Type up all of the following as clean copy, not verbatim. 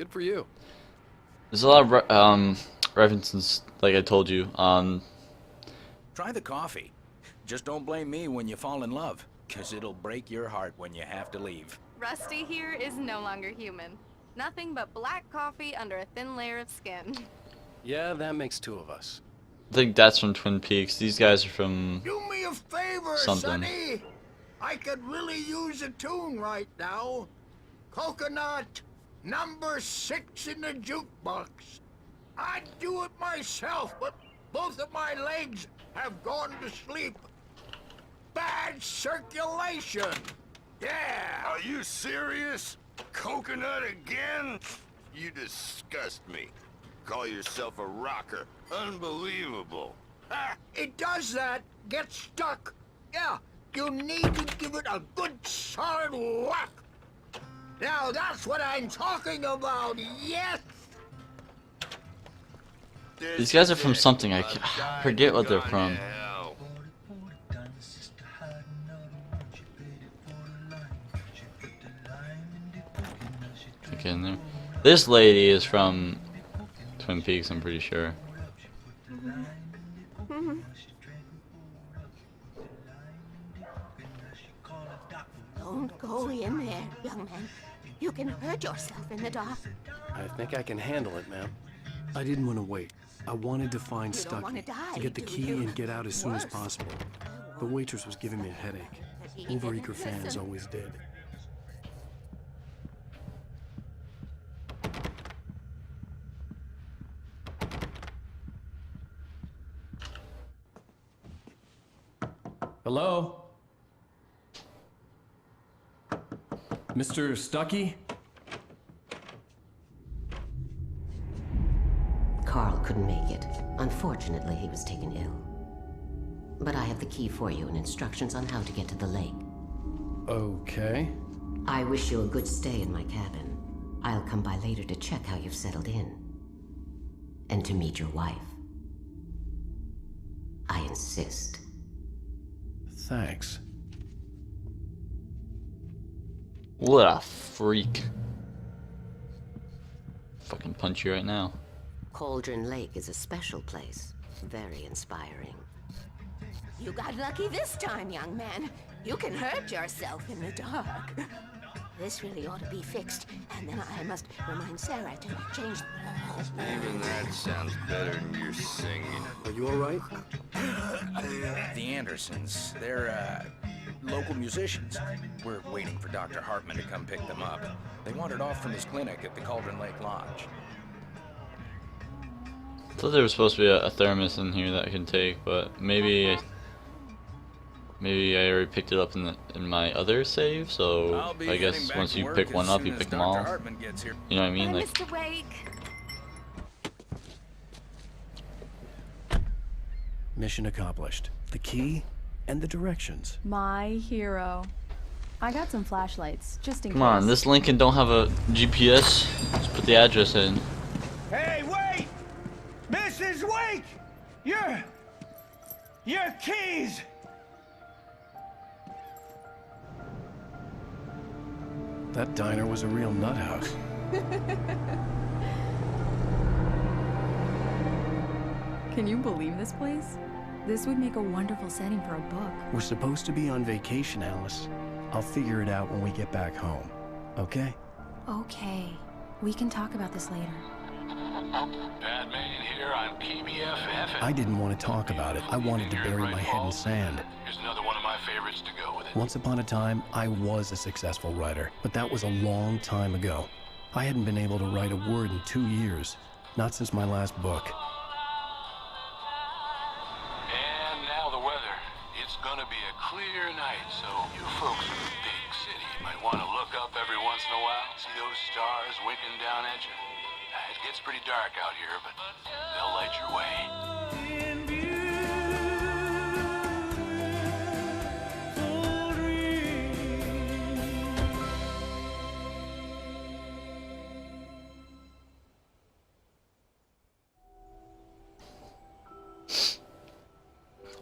Good for you. There's a lot of references, like I told you. Try the coffee. Just don't blame me when you fall in love, 'cause it'll break your heart when you have to leave. Rusty here is no longer human. Nothing but black coffee under a thin layer of skin. Yeah, that makes two of us. I think that's from Twin Peaks. These guys are from Do me a favor, something. Sonny. I could really use a tune right now. Coconut, number 6 in the jukebox. I'd do it myself, but both of my legs have gone to sleep. Bad circulation. Yeah. Are you serious? Coconut again? You disgust me. Call yourself a rocker. Unbelievable. Ah, it does that. Get stuck. Yeah, you need to give it a good solid whack. Now that's what I'm talking about, yes! These guys are from something. I forget what they're from. Okay, and this lady is from Twin Peaks, I'm pretty sure. Don't go in there, young man. You can hurt yourself in the dark. I think I can handle it, ma'am. I didn't want to wait. I wanted to find You don't want Stucky, to die, get the do key you? and get out as soon as Worse. possible. The waitress was giving me a headache. Overeager fans always did. Hello? Mr. Stucky? Carl couldn't make it. Unfortunately, he was taken ill. But I have the key for you and instructions on how to get to the lake. Okay. I wish you a good stay in my cabin. I'll come by later to check how you've settled in. And to meet your wife. I insist. Thanks. What a freak. Fucking punch you right now. Cauldron Lake is a special place. Very inspiring. You got lucky this time, young man. You can hurt yourself in the dark. This really ought to be fixed, and then I must remind Sarah to change... Even that sounds better than your singing. Are you alright? The Andersons, they're, local musicians. We're waiting for Dr. Hartman to come pick them up. They wandered off from his clinic at the Cauldron Lake Lodge. I thought there was supposed to be a thermos in here that I can take, but maybe I already picked it up in my other save. So I'll be I heading guess back once to you work pick as one up, soon you as pick them Dr. all. Hartman gets here. You know what I mean? Hi, Like, Mr. Wake. Mission accomplished. The key and the directions. My hero. I got some flashlights, just in come case. on, this Lincoln don't have a GPS. Just put the address in. Hey, wait! Mrs. Wake! Your keys! That diner was a real nut house. Can you believe this place? This would make a wonderful setting for a book. We're supposed to be on vacation, Alice. I'll figure it out when we get back home. Okay? Okay. We can talk about this later. Batman here on PBFF. I didn't want to talk about it. I wanted to bury my head in sand. Here's another one of my favorites to go with it. Once upon a time, I was a successful writer, but that was a long time ago. I hadn't been able to write a word in 2 years. Not since my last book. And now the weather. It's gonna be a clear night, so you folks in the big city might want to look up every once in a while, see those stars winking down at you. It gets pretty dark out here, but they'll light your way.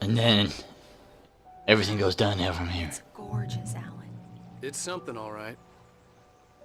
And then everything goes downhill from here. It's gorgeous, Alan. It's something, all right.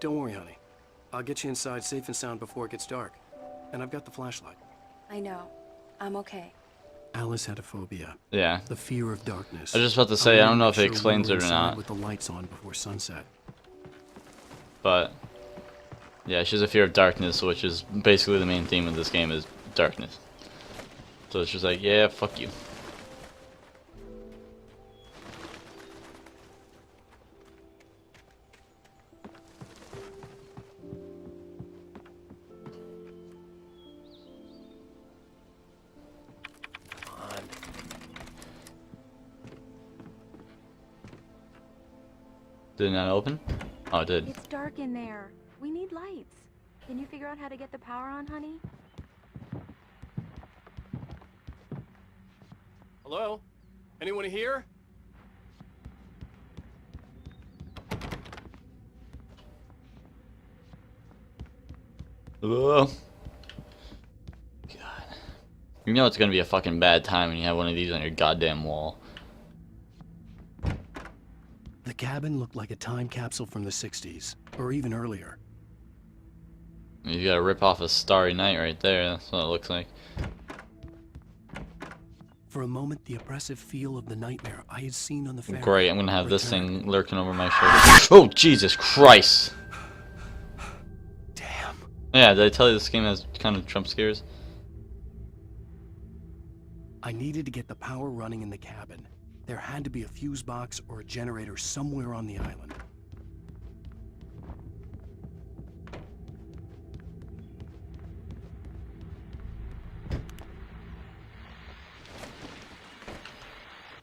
Don't worry, honey. I'll get you inside safe and sound before it gets dark. And I've got the flashlight. I know. I'm okay. Alice had a phobia. Yeah. The fear of darkness. I was just about to say, I don't know if it Make sure explains we it were or inside not. with the lights on before sunset. But yeah, she has a fear of darkness, which is basically the main theme of this game is darkness. So it's just like, yeah, fuck you. Did it not open? Oh, it did. It's dark in there. We need lights. Can you figure out how to get the power on, honey? Hello? Anyone here? Ugh. God. You know it's gonna be a fucking bad time when you have one of these on your goddamn wall. The cabin looked like a time capsule from the 60s, or even earlier. You gotta rip off a Starry Night right there, that's what it looks like. For a moment, the oppressive feel of the nightmare I had seen on the ferry. Great, I'm gonna have this returned. thing lurking over my shoulder. Oh, Jesus Christ! Damn. Yeah, did I tell you this game has kind of jump scares? I needed to get the power running in the cabin. There had to be a fuse box or a generator somewhere on the island.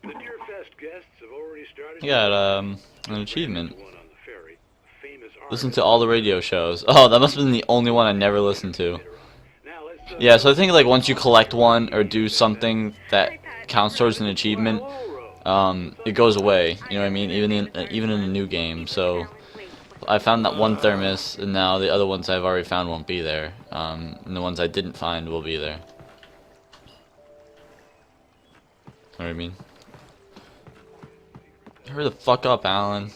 The Deerfest guests have already started. I got an achievement. Listen to all the radio shows. Oh, that must have been the only one I never listened to. Yeah, so I think like once you collect one or do something that counts towards an achievement, it goes away. You know what I mean? Even in a new game. So I found that one thermos, and now the other ones I've already found won't be there. And the ones I didn't find will be there. You know what I mean? Hurry the fuck up, Alan.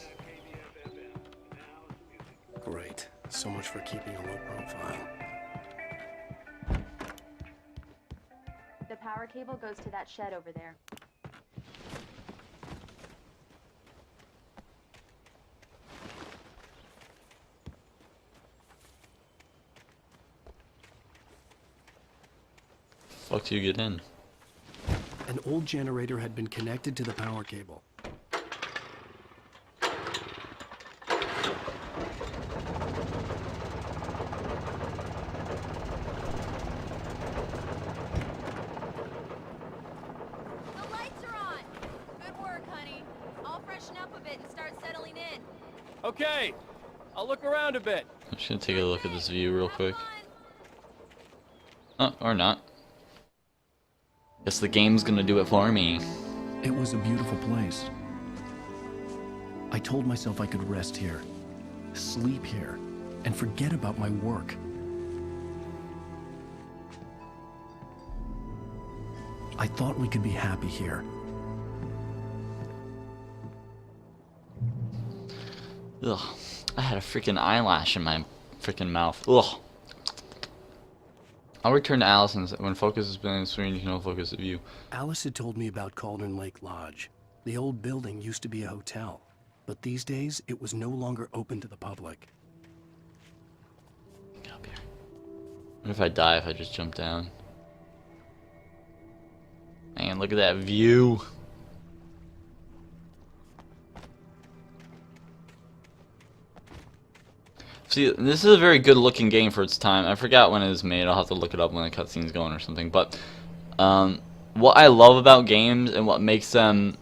Great. So much for keeping a low profile. The power cable goes to that shed over there. Fuck do you get in? An old generator had been connected to the power cable. The lights are on. Good work, honey. I'll freshen up a bit and start settling in. Okay, I'll look around a bit. I'm just gonna take a look at this view real quick. Oh, or not. Guess the game's gonna do it for me. It was a beautiful place. I told myself I could rest here, sleep here, and forget about my work. I thought we could be happy here. Ugh. I had a freaking eyelash in my freaking mouth. Ugh. I'll return to Alice and when focus has been on the screen, you can all focus the view. Alice had told me about Cauldron Lake Lodge. The old building used to be a hotel, but these days it was no longer open to the public. Get up here. What if I die if I just jump down? Man, look at that view. See, this is a very good looking game for its time. I forgot when it was made. I'll have to look it up when the cutscene's going or something. But what I love about games and what makes them...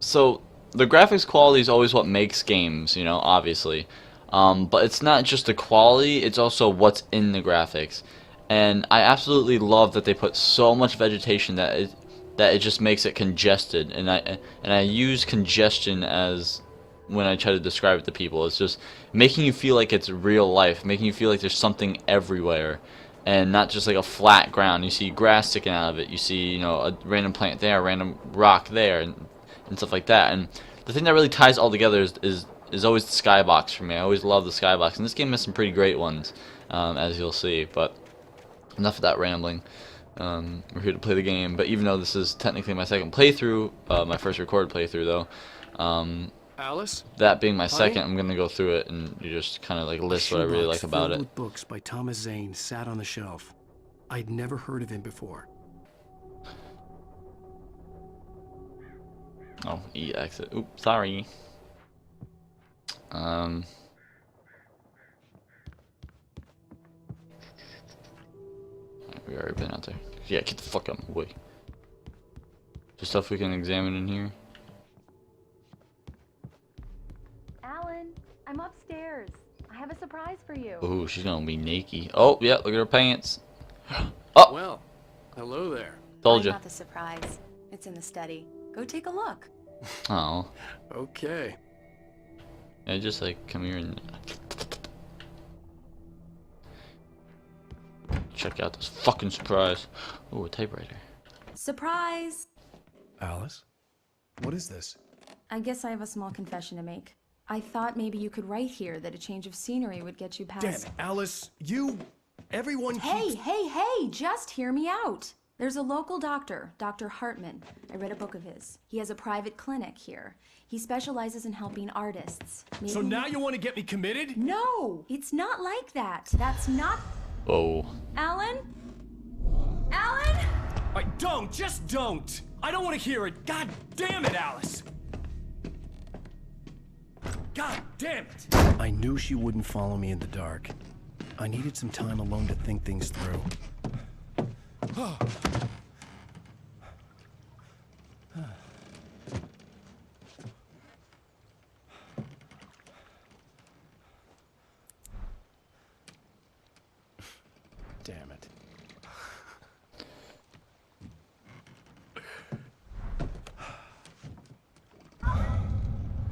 So, the graphics quality is always what makes games, you know, obviously. But it's not just the quality, it's also what's in the graphics. And I absolutely love that they put so much vegetation that it just makes it congested. And I use congestion as... when I try to describe it to people, it's just making you feel like it's real life, making you feel like there's something everywhere, and not just like a flat ground. You see grass sticking out of it, you see, you know, a random plant there, a random rock there, and stuff like that. And the thing that really ties all together is is always the skybox for me. I always love the skybox, and this game has some pretty great ones, as you'll see. But enough of that rambling. We're here to play the game. But even though this is technically my second playthrough, my first recorded playthrough though, Alice? that being my second, I'm gonna go through it and you just kind of like list what I really like about it. With books by Thomas Zane sat on the shelf. I'd never heard of him before. Oh, E exit. Oops, sorry. We already been out there. Yeah, get the fuck out of my way. There's stuff we can examine in here. Alan, I'm upstairs. I have a surprise for you. Ooh, she's gonna be naked. Oh, yeah, look at her pants. Oh! Well, hello there. Told you. Not the surprise. It's in the study. Go take a look. Oh. Okay. Yeah, just like come here and check out this fucking surprise. Ooh, a typewriter. Surprise! Alice? What is this? I guess I have a small confession to make. I thought maybe you could write here that a change of scenery would get you past... Damn it, Alice, everyone keeps... Hey, just hear me out. There's a local doctor, Dr. Hartman. I read a book of his. He has a private clinic here. He specializes in helping artists. So now you want to get me committed? No, it's not like that. That's not... Whoa. Alan? Alan? Just don't! I don't want to hear it! God damn it, Alice! God damn it! I knew she wouldn't follow me in the dark. I needed some time alone to think things through. Damn it.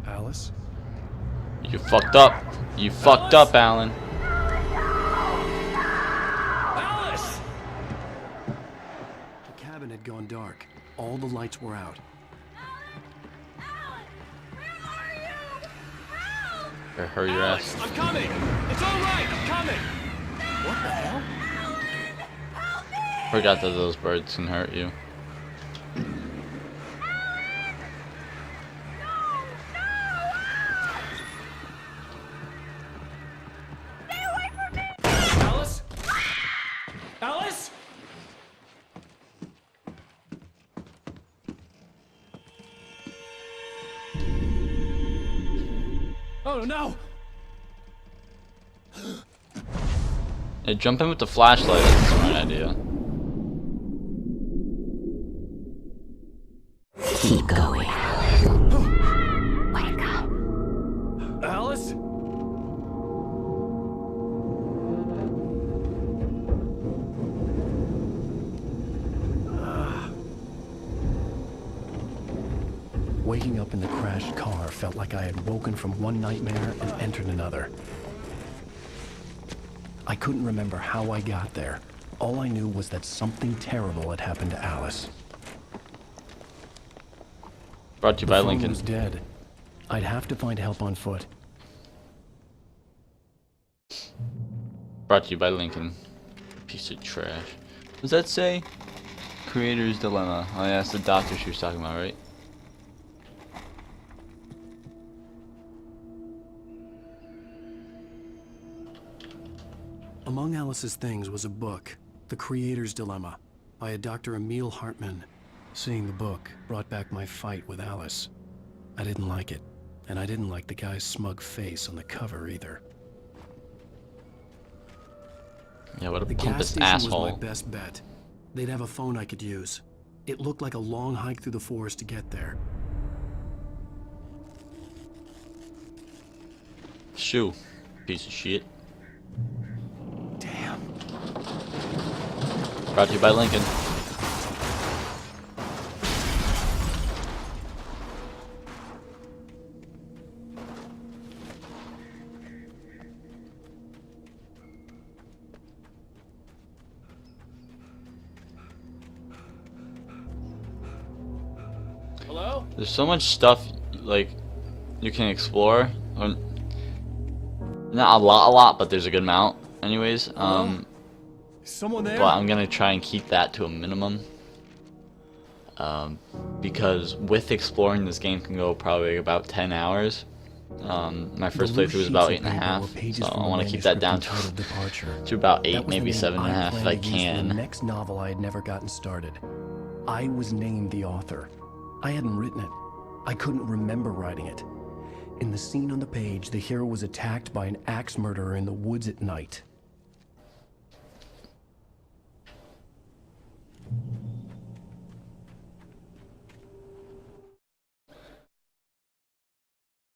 Alice? You fucked up. You fucked up, Alan. Alice! The cabin had gone dark. All the lights were out. Better hurry your ass. I'm coming! It's all right! I'm coming! What the hell? Forgot that those birds can hurt you. Alice? Alice? Oh no! Yeah, jump in with the flashlight. That's the right idea. Keep going. Wake up. Alice? Waking up in the crashed car felt like I had woken from one nightmare and entered another. I couldn't remember how I got there. All I knew was that something terrible had happened to Alice. Brought to you by The phone Lincoln. was dead. I'd have to find help on foot. Brought to you by Lincoln. Piece of trash. What does that say? Creator's Dilemma. Oh yeah, that's the doctor she was talking about, right? Among Alice's things was a book, The Creator's Dilemma, by a Dr. Emil Hartman. Seeing the book brought back my fight with Alice. I didn't like it, and I didn't like the guy's smug face on the cover either. Yeah, what a The gas pompous station was asshole. my best bet. They'd have a phone I could use. It looked like a long hike through the forest to get there. Shoe. Piece of shit. Damn. Brought to you by Lincoln. Hello? There's so much stuff like you can explore. Not a lot, but there's a good amount. Anyways, Someone there? but I'm gonna try and keep that to a minimum. Because with exploring, this game can go probably about 10 hours. My first playthrough was about 8.5, so I want to keep that down to about 8, maybe 7.5 if I The can. next novel I had never gotten started. I was named the author. I hadn't written it. I couldn't remember writing it. In the scene on the page, the hero was attacked by an axe murderer in the woods at night.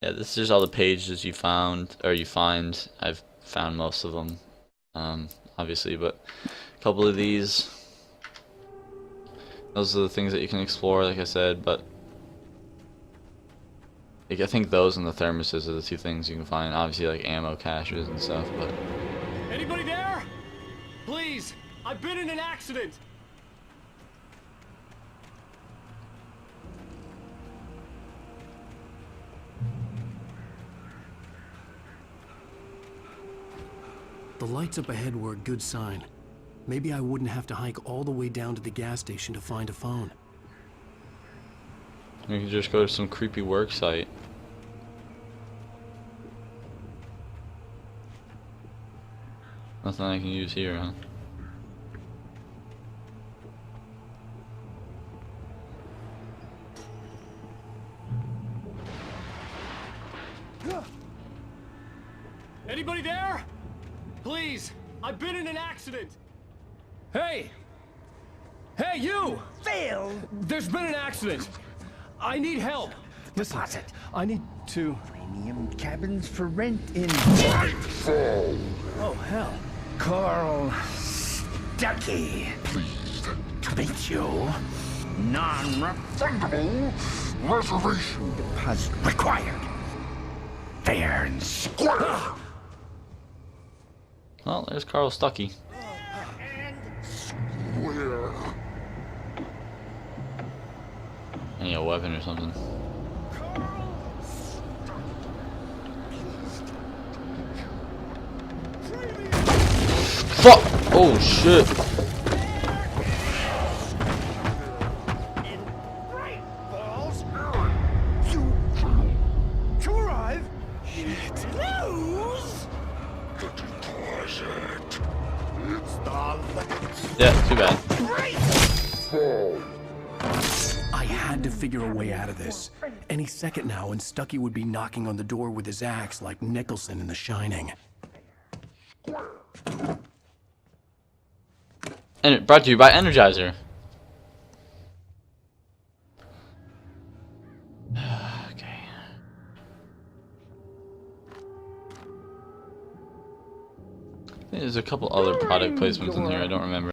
Yeah, this is just all the pages you found, or you find. I've found most of them, obviously, but a couple of these. Those are the things that you can explore, like I said, but like, I think those and the thermoses are the two things you can find. Obviously, like ammo caches and stuff, but... Anybody there? Please, I've been in an accident. The lights up ahead were a good sign. Maybe I wouldn't have to hike all the way down to the gas station to find a phone. You can just go to some creepy work site. Nothing I can use here, huh? Anybody there? Please, I've been in an accident. Hey! Hey, you! Phil! There's been an accident. I need help. Listen, I need to... Premium cabins for rent in... Oh, hell. Carl Stuckey. Pleased to meet you. Non-refundable reservation deposit required. Fair and square. Well, there's Carl Stuckey. I need a weapon or something. Fuck! Oh shit! To arrive, lose. Yeah, too bad. I had to figure a way out of this. Any second now, and Stuckey would be knocking on the door with his axe like Nicholson in The Shining. And it brought to you by Energizer. Okay. There's a couple other product placements in here I don't remember.